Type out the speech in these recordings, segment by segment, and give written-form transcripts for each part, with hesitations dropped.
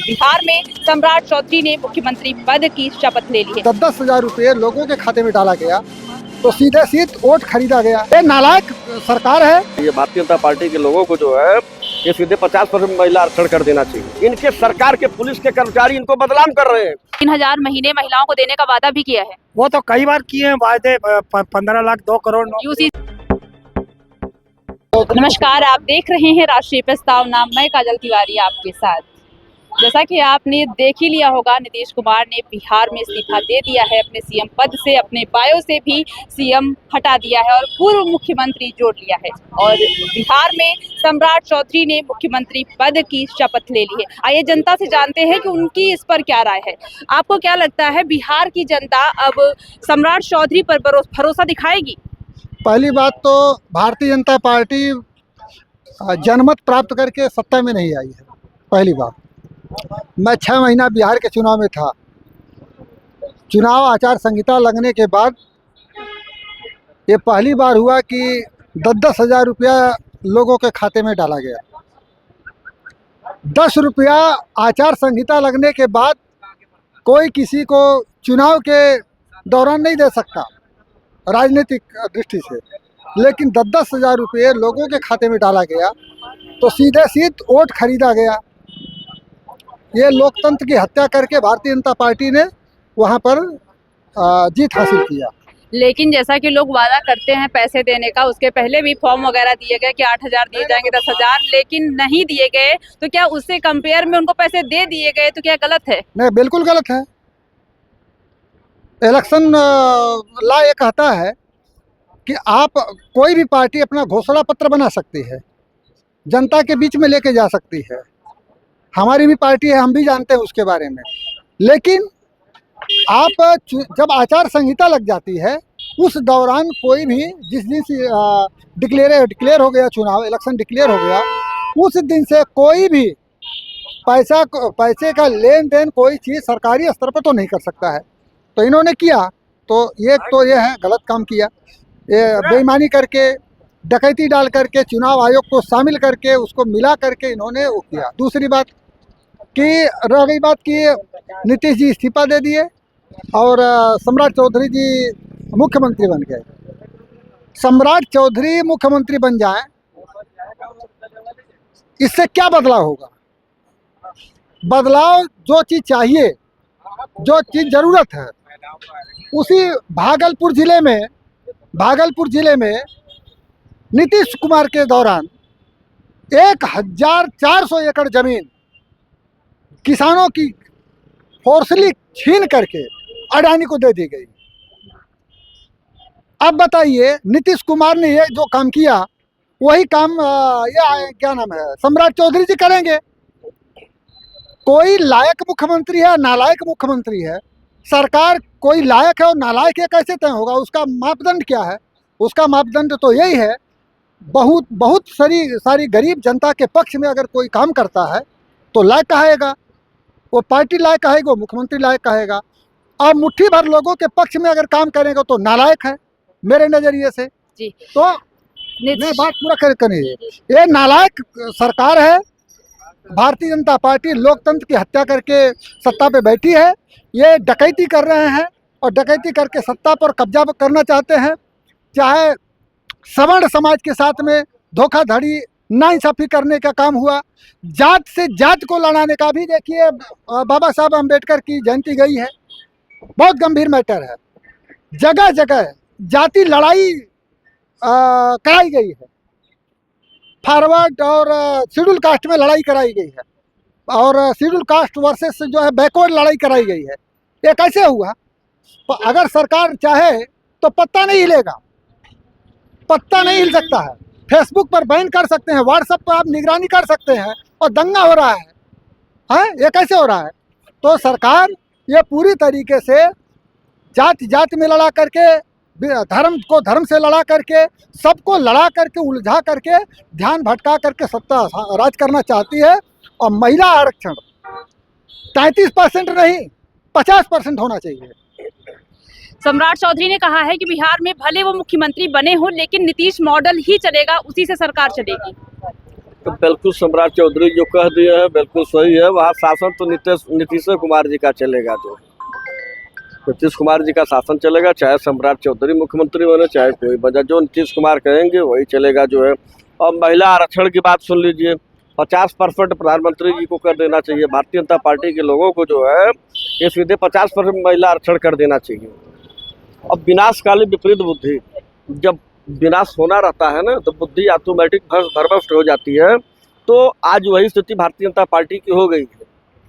बिहार में सम्राट चौधरी ने मुख्यमंत्री पद की शपथ ले ली है। 10-10 हजार रुपये लोगों के खाते में डाला गया तो सीधे सीध वोट खरीदा गया। ये नालायक सरकार है। ये भारतीय जनता पार्टी के लोगों को जो है ये सीधे 50% महिला आरक्षण कर देना चाहिए। इनके सरकार के पुलिस के कर्मचारी इनको बदनाम कर रहे हैं। 3000 महीने महिलाओं को देने का वादा भी किया है। वो तो कई बार किए हैं वादे, 15 लाख 2 करोड़। यूसी नमस्कार, आप देख रहे हैं राष्ट्रीय प्रस्ताव नाम, मैं काजल तिवारी आपके साथ। जैसा कि आपने देख ही लिया होगा, नीतीश कुमार ने बिहार में इस्तीफा दे दिया है अपने सीएम पद से। अपने बायो से भी सीएम हटा दिया है और पूर्व मुख्यमंत्री जोड़ लिया है। और बिहार में सम्राट चौधरी ने मुख्यमंत्री पद की शपथ ले ली है। आइए जनता से जानते हैं कि उनकी इस पर क्या राय है। आपको क्या लगता है, बिहार की जनता अब सम्राट चौधरी पर भरोसा दिखाएगी? पहली बात तो भारतीय जनता पार्टी जनमत प्राप्त करके सत्ता में नहीं आई है। पहली बात, मैं 6 महीना बिहार के चुनाव में था। चुनाव आचार संहिता लगने के बाद ये पहली बार हुआ कि 10-10 हजार रुपया लोगों के खाते में डाला गया। 10 रुपया आचार संहिता लगने के बाद कोई किसी को चुनाव के दौरान नहीं दे सकता राजनीतिक दृष्टि से, लेकिन 10-10 हजार रुपये लोगों के खाते में डाला गया तो सीधे सीध वोट खरीदा गया। ये लोकतंत्र की हत्या करके भारतीय जनता पार्टी ने वहाँ पर जीत हासिल किया। लेकिन जैसा कि लोग वादा करते हैं पैसे देने का, उसके पहले भी फॉर्म वगैरह दिए गए कि 8000 दिए जाएंगे, 10,000, लेकिन नहीं दिए गए। तो क्या उससे कंपेयर में उनको पैसे दे दिए गए तो क्या गलत है? नहीं, बिल्कुल गलत है। इलेक्शन लॉ ये कहता है कि आप कोई भी पार्टी अपना घोषणा पत्र बना सकती है, जनता के बीच में लेके जा सकती है। हमारी भी पार्टी है, हम भी जानते हैं उसके बारे में। लेकिन आप जब आचार संहिता लग जाती है, उस दौरान कोई भी जिस दिन से डिक्लेयर हो गया चुनाव, इलेक्शन डिक्लेयर हो गया, उस दिन से कोई भी पैसे का लेन देन कोई चीज़ सरकारी स्तर पर तो नहीं कर सकता है। तो इन्होंने किया तो ये है गलत काम किया। ये बेईमानी करके, डकैती डाल करके, चुनाव आयोग को शामिल करके, उसको मिला करके इन्होंने वो किया। दूसरी बात कि रह गई बात कि नीतीश जी इस्तीफा दे दिए और सम्राट चौधरी जी मुख्यमंत्री बन गए। सम्राट चौधरी मुख्यमंत्री बन जाएं, इससे क्या बदलाव होगा? बदलाव जो चीज़ चाहिए, जो चीज़ ज़रूरत है, उसी भागलपुर ज़िले में नीतीश कुमार के दौरान 1400 एकड़ ज़मीन किसानों की फोर्सली छीन करके अडानी को दे दी गई। अब बताइए, नीतीश कुमार ने ये जो काम किया, वही काम क्या नाम है, सम्राट चौधरी जी करेंगे। कोई लायक मुख्यमंत्री है, नालायक मुख्यमंत्री है। सरकार कोई लायक है और नालायक है, कैसे तय होगा? उसका मापदंड क्या है? उसका मापदंड तो यही है, बहुत सारी गरीब जनता के पक्ष में अगर कोई काम करता है तो लायक कहेगा, वो पार्टी लायक कहेगा, वो मुख्यमंत्री लायक कहेगा। अब मुट्ठी भर लोगों के पक्ष में अगर काम करेगा तो नालायक है मेरे नज़रिए से। जी, तो मैं बात पूरा करनी है। ये नालायक सरकार है। भारतीय जनता पार्टी लोकतंत्र की हत्या करके सत्ता पे बैठी है। ये डकैती कर रहे हैं और डकैती करके सत्ता पर कब्जा करना चाहते हैं। चाहे सवर्ण समाज के साथ में धोखाधड़ी, नाइंसाफ़ी करने का काम हुआ, जात से जात को लड़ाने का भी देखिए, बाबा साहब अम्बेडकर की जयंती गई है, बहुत गंभीर मैटर है। जगह जगह जाति लड़ाई कराई गई है। फॉरवर्ड और शेड्यूल कास्ट में लड़ाई कराई गई है और शेड्यूल कास्ट वर्सेस जो है बैकवर्ड लड़ाई कराई गई है। ये कैसे हुआ? तो अगर सरकार चाहे तो पत्ता नहीं हिलेगा, पत्ता नहीं हिल सकता है। फेसबुक पर बैन कर सकते हैं, व्हाट्सएप पर आप निगरानी कर सकते हैं और दंगा हो रहा है? ये कैसे हो रहा है? तो सरकार ये पूरी तरीके से जात में लड़ा करके, धर्म को धर्म से लड़ा करके, सबको लड़ा करके, उलझा करके, ध्यान भटका करके सत्ता राज करना चाहती है। और महिला आरक्षण 33% नहीं, 50% होना चाहिए। सम्राट चौधरी ने कहा है कि बिहार में भले वो मुख्यमंत्री बने हो, लेकिन नीतीश मॉडल ही चलेगा, उसी से सरकार चलेगी। तो बिल्कुल सम्राट चौधरी जो कह दिए हैं बिल्कुल सही है। वहाँ शासन तो नीतीश कुमार जी का चलेगा, जो नीतीश कुमार जी का शासन चलेगा, चाहे सम्राट चौधरी मुख्यमंत्री बने चाहे कोई बने, जो नीतीश कुमार कहेंगे वही चलेगा जो है। और महिला आरक्षण की बात सुन लीजिए, 50% प्रधानमंत्री जी को कर देना चाहिए। भारतीय जनता पार्टी के लोगों को जो है ये सीधे 50% महिला आरक्षण कर देना चाहिए। अब विनाशकाली विपरीत बुद्धि, जब विनाश होना रहता है ना तो बुद्धि ऑटोमेटिक भ्रष्ट हो जाती है। तो आज वही स्थिति भारतीय जनता पार्टी की हो गई है।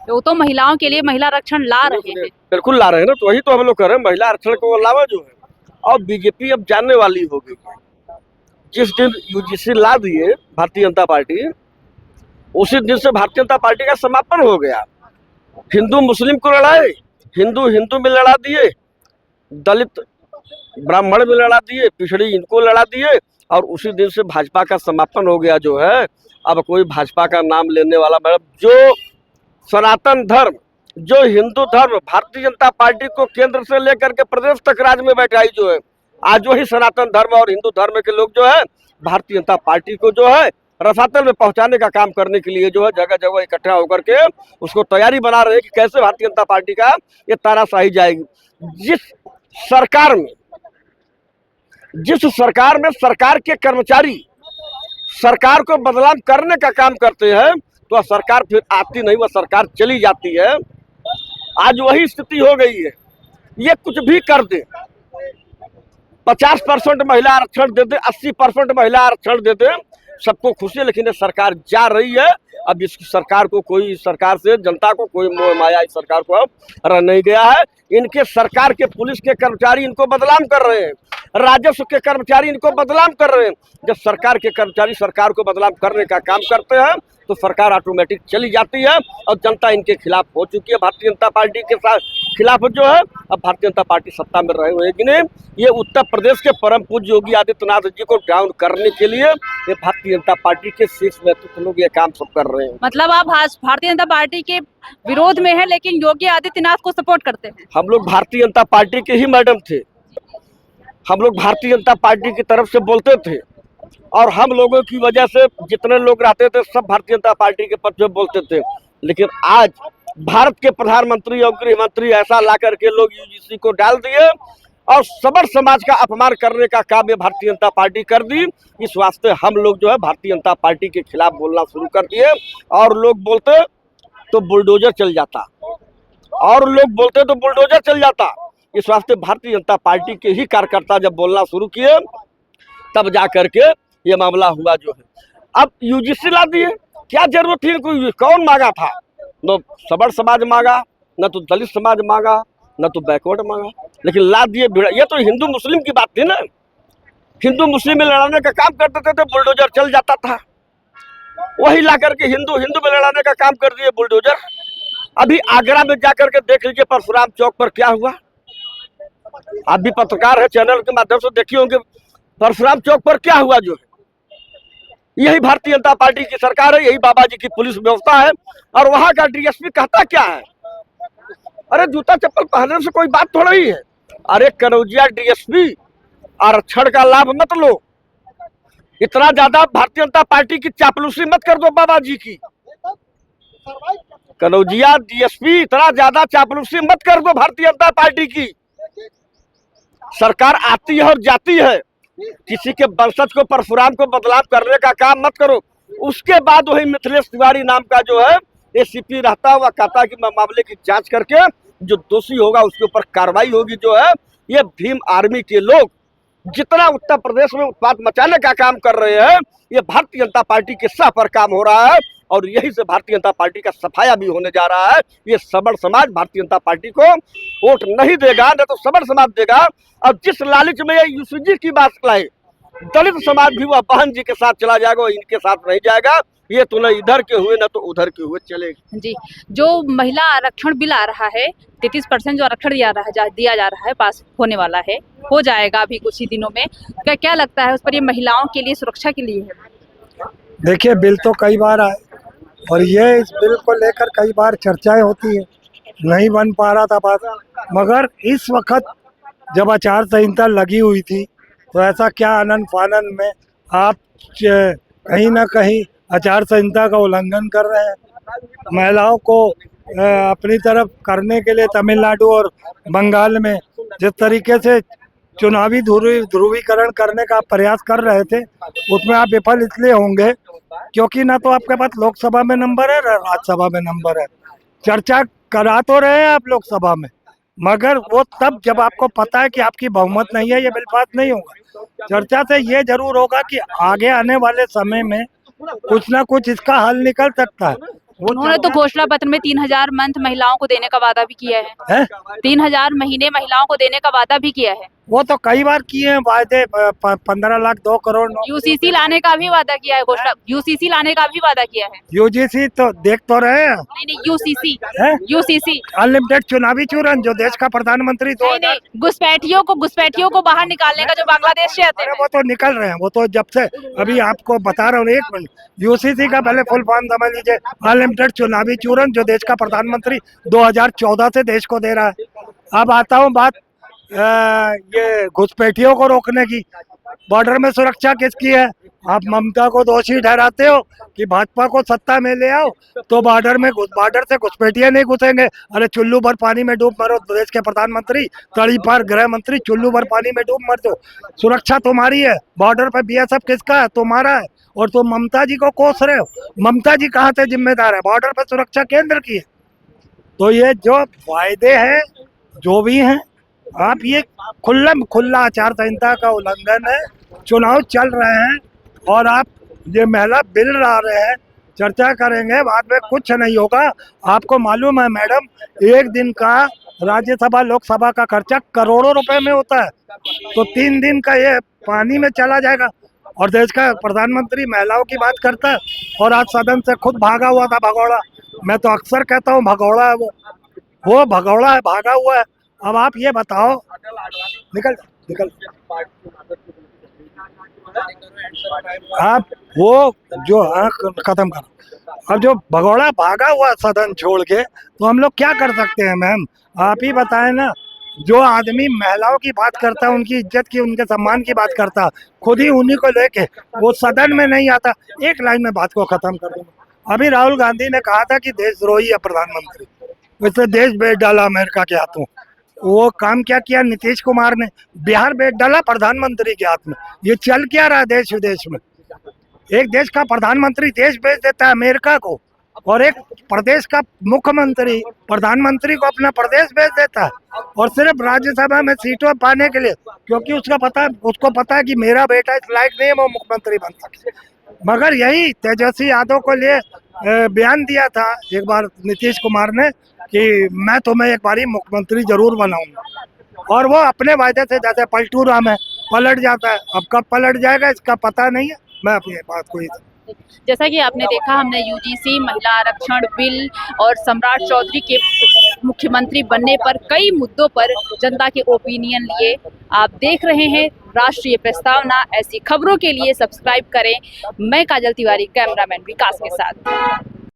वो तो महिलाओं के लिए महिला आरक्षण ला रहे हैं, बिल्कुल ला रहे हैं ना, तो वही तो हम लोग कर रहे हैं, महिला आरक्षण को लावा जो है। और बीजेपी अब जानने वाली हो गई है। जिस दिन यूजीसी ला दिए भारतीय जनता पार्टी, उसी दिन से भारतीय जनता पार्टी का समापन हो गया। हिंदू मुस्लिम को लड़ाए, हिंदू हिंदू में लड़ा दिए, दलित ब्राह्मण में लड़ा दिए, पिछड़ी इनको लड़ा दिए, और उसी दिन से भाजपा का समापन हो गया जो है। अब कोई भाजपा का नाम लेने वाला, मैडम जो सनातन धर्म, जो हिंदू धर्म भारतीय जनता पार्टी को केंद्र से लेकर के प्रदेश तक राज्य में बैठाई जो है, आज वही सनातन धर्म और हिंदू धर्म के लोग जो है भारतीय जनता पार्टी को जो है रसातल में पहुंचाने का काम करने के लिए जो है जगह जगह इकट्ठा होकर के उसको तैयारी बना रहे हैं कि कैसे भारतीय जनता पार्टी का ये तानाशाही जाएगी। जिस सरकार में सरकार के कर्मचारी सरकार को बदनाम करने का काम करते हैं, तो सरकार फिर आती नहीं, वह सरकार चली जाती है। आज वही स्थिति हो गई है। ये कुछ भी कर दे, 50% महिला आरक्षण दे दे, 80% महिला आरक्षण दे दे, सबको खुशी है। लेकिन ये सरकार जा रही है। अब इस सरकार को कोई, सरकार से जनता को कोई मोह माया इस सरकार को अब रह नहीं गया है। इनके सरकार के पुलिस के कर्मचारी इनको बदनाम कर रहे हैं, राजस्व के कर्मचारी इनको बदनाम कर रहे हैं। जब सरकार के कर्मचारी सरकार को बदनाम करने का काम करते हैं तो सरकार ऑटोमेटिक चली जाती है और जनता इनके खिलाफ हो चुकी है। भारतीय जनता पार्टी के साथ खिलाफ जो है अब भारतीय जनता पार्टी सत्ता में रहे हुए कि नहीं, ये उत्तर प्रदेश के परम पूज्य योगी आदित्यनाथ जी को डाउन करने के लिए ये भारतीय जनता पार्टी के शीर्ष नेतृत्व लोग ये काम सब कर रहे हैं। मतलब आप भारतीय जनता पार्टी के विरोध में है लेकिन योगी आदित्यनाथ को सपोर्ट करते हैं। हम लोग भारतीय जनता पार्टी के ही मैडम थे, हम लोग भारतीय जनता पार्टी की तरफ से बोलते थे, और हम लोगों की वजह से जितने लोग रहते थे सब भारतीय जनता पार्टी के पक्ष में बोलते थे। लेकिन आज भारत के प्रधानमंत्री और गृह मंत्री ऐसा ला करके लोग यूजीसी को डाल दिए और सबर समाज का अपमान करने का काम ये भारतीय जनता पार्टी कर दी। इस वास्ते हम लोग जो है भारतीय जनता पार्टी के खिलाफ बोलना शुरू कर दिए। और लोग बोलते तो बुलडोजर चल जाता, और लोग बोलते तो बुलडोजर चल जाता। इस वास्ते भारतीय जनता पार्टी के ही कार्यकर्ता जब बोलना शुरू किए तब जा करके ये मामला हुआ जो है। अब यूजीसी ला दिए, क्या जरूरत थी? कोई कौन मांगा था? न सबर समाज मांगा, न तो दलित समाज मांगा, न तो बैकवर्ड मांगा, लेकिन ला दिए। ये तो हिंदू मुस्लिम की बात थी ना, हिंदू मुस्लिम में लड़ाने का काम करते थे तो बुलडोजर चल जाता था। वही ला करके हिंदू हिंदू में लड़ाने का काम कर दिए बुलडोजर। अभी आगरा में जाकर के देख लीजिए परशुराम चौक पर क्या हुआ। आप भी पत्रकार है, चैनल के माध्यम से देखिए होंगे परशुराम चौक पर क्या हुआ जो है। यही भारतीय जनता पार्टी की सरकार है, यही बाबा जी की पुलिस व्यवस्था है। और वहां का डीएसपी कहता क्या है? अरे जूता चप्पल पहनने से कोई बात थोड़ा ही है। अरे कनौजिया डीएसपी, आरक्षण का लाभ मत लो, इतना ज्यादा भारतीय जनता पार्टी की चापलूसी मत कर दो बाबा जी की। कनौजिया डीएसपी, इतना ज्यादा चापलूसी मत कर दो भारतीय जनता पार्टी की। सरकार आती है और जाती है, किसी के वंशज को परशुराम को बदलाव करने का काम मत करो। उसके बाद वही मिथिलेश तिवारी नाम का जो है एसीपी रहता हुआ कहता कि मामले की जांच करके जो दोषी होगा उसके ऊपर कार्रवाई होगी जो है। ये भीम आर्मी के लोग जितना उत्तर प्रदेश में उत्पात मचाने का काम कर रहे हैं, ये भारतीय जनता पार्टी के सह पर काम हो रहा है। और यही से भारतीय जनता पार्टी का सफाया भी होने जा रहा है। ये सबड़ समाज भारतीय जनता पार्टी को वोट नहीं देगा, न तो सबड़ समाज देगा। और जिस लालच में ये यूसीजी की बात लाए, दलित समाज भी वह बहन जी के साथ चला जाएगा, इनके साथ नहीं जाएगा। ये तो न इधर के हुए न तो उधर के हुए चलेगी। जी, जो महिला आरक्षण बिल आ रहा है, 33% जो आरक्षण दिया जा रहा है, पास होने वाला है, हो जाएगा अभी कुछ ही दिनों में। क्या लगता है उस पर? ये महिलाओं के लिए, सुरक्षा के लिए है। देखिए, बिल तो कई बार आए और ये इस बिल को लेकर कई बार चर्चाएं होती है, नहीं बन पा रहा था बात। मगर इस वक्त जब आचार संहिता लगी हुई थी तो ऐसा क्या आनन फानन में आप कहीं ना कहीं आचार संहिता का उल्लंघन कर रहे हैं। महिलाओं को अपनी तरफ करने के लिए तमिलनाडु और बंगाल में जिस तरीके से चुनावी ध्रुवीकरण करने का प्रयास कर रहे थे, उसमें आप विफल इसलिए होंगे क्योंकि ना तो आपके पास लोकसभा में नंबर है ना राज्यसभा में नंबर है। चर्चा करा तो रहे हैं आप लोकसभा में, मगर वो तब जब आपको पता है कि आपकी बहुमत नहीं है, ये बिल पास नहीं होगा। चर्चा से ये जरूर होगा कि आगे आने वाले समय में कुछ ना कुछ इसका हल निकल सकता है। उन्होंने तो घोषणा पत्र में 3000 मंथ महिलाओं को देने का वादा भी किया है। 3000 महीने महिलाओं को देने का वादा भी किया है। वो तो कई बार किए हैं वादे, 15 लाख 2 करोड़। यूसीसी लाने का भी वादा किया है, घोषणा यूसीसी लाने का भी वादा किया है। यूजीसी तो देख तो रहे हैं। नहीं, यूसीसी अनलिमिटेड चुनावी चूरन जो देश का प्रधानमंत्री घुसपैठियों को बाहर निकालने का जो बांग्लादेश से आते हैं, वो तो निकल रहे हैं। वो तो जब से अभी आपको बता रहा हूँ, 1 मिनट, यूसीसी का पहले फुल फॉर्म समझ लीजिए, अनलिमिटेड चुनावी चूरन जो देश का प्रधानमंत्री 2014 से देश को दे रहा है। अब आता हूँ बात ये घुसपैठियों को रोकने की। बॉर्डर में सुरक्षा किसकी है? आप ममता को दोषी ठहराते हो कि भाजपा को सत्ता में ले आओ तो बॉर्डर से घुसपैठिए नहीं घुसेंगे। अरे चुल्लू भर पानी में डूब मरो, देश के प्रधानमंत्री, तड़ी पार गृह मंत्री, चुल्लू भर पानी में डूब मर दो। सुरक्षा तुम्हारी है, बॉर्डर पे बीएसएफ किसका है? तुम्हारा है। और तुम ममता जी को कोस रहे हो। ममता जी कहाँ से जिम्मेदार है? बॉर्डर पर सुरक्षा केंद्र की है। तो ये जो वायदे हैं जो भी हैं, आप ये खुला आचार संहिता का उल्लंघन है। चुनाव चल रहे हैं और आप ये महिला बिल ला रहे हैं। चर्चा करेंगे, बाद में कुछ नहीं होगा। आपको मालूम है मैडम, एक दिन का राज्यसभा लोकसभा का खर्चा करोड़ों रुपए में होता है, तो 3 दिन का ये पानी में चला जाएगा। और देश का प्रधानमंत्री महिलाओं की बात करता है और आज सदन से खुद भागा हुआ था भगौड़ा। मैं तो अक्सर कहता हूँ भगौड़ा है वो भगौड़ा है, भागा हुआ है। अब आप ये बताओ, निकल आप वो जो खत्म करो। अब जो भगौड़ा भागा हुआ सदन छोड़ के, तो हम लोग क्या कर सकते हैं मैम? आप ही बताएं ना। जो आदमी महिलाओं की बात करता है, उनकी इज्जत की, उनके सम्मान की बात करता, खुद ही उन्हीं को लेके वो सदन में नहीं आता। एक लाइन में बात को खत्म कर दूंगा। अभी राहुल गांधी ने कहा था कि देशद्रोही है प्रधानमंत्री, वैसे देश बेच डाला अमेरिका के हाथों। वो काम क्या किया नीतीश कुमार ने? बिहार बेच डाला प्रधानमंत्री के हाथ में। ये चल क्या रहा है देश विदेश में? एक देश का प्रधानमंत्री देश बेच देता है अमेरिका को, और एक प्रदेश का मुख्यमंत्री प्रधानमंत्री को अपना प्रदेश बेच देता है, और सिर्फ राज्यसभा में सीटों पाने के लिए, क्योंकि उसको पता है कि मेरा बेटा इस लायक नहीं है वो मुख्यमंत्री बन सके। मगर यही तेजस्वी यादव को लिए बयान दिया था एक बार नीतीश कुमार ने कि मैं तुम्हें एक बारी मुख्यमंत्री जरूर बनाऊंगा, और वो अपने वायदे से जैसे पलटू राम है, पलट जाता है। अब कब पलट जाएगा इसका पता नहीं है। मैं अपनी बात को जैसा कि आपने देखा, हमने यूजीसी, महिला आरक्षण बिल और सम्राट चौधरी के मुख्यमंत्री बनने पर कई मुद्दों पर जनता के ओपिनियन लिए। आप देख रहे हैं राष्ट्रीय प्रस्तावना। ऐसी खबरों के लिए सब्सक्राइब करें। मैं काजल तिवारी, कैमरामैन विकास के साथ।